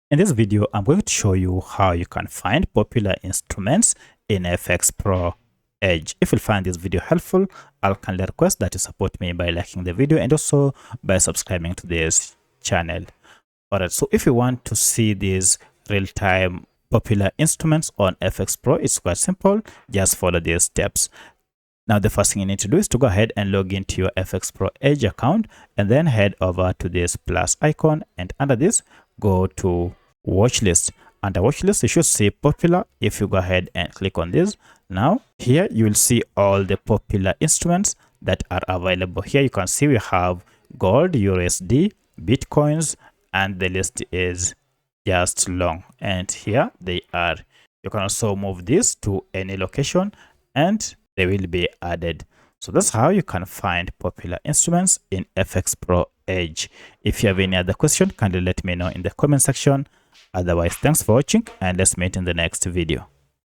In this video, I'm going to show you how you can find popular instruments in FxPro Edge. If you find this video helpful, I'll kindly request that you support me by liking the video and also by subscribing to this channel. Alright, so if you want to see these real-time popular instruments on FxPro, it's quite simple. Just follow these steps. Now, the first thing you need to do is to go ahead and log into your FxPro Edge account and then head over to this plus icon, and under this, go to watchlist. Under watchlist, you should see popular. If you go ahead and click on this, now here you will see all the popular instruments that are available. Here you can see we have gold, USD, bitcoins, and the list is just long. And here they are. You can also move this to any location and they will be added. So that's how you can find popular instruments in FxPro Edge. If you have any other question, kindly let me know in the comment section. Otherwise, thanks for watching and let's meet in the next video.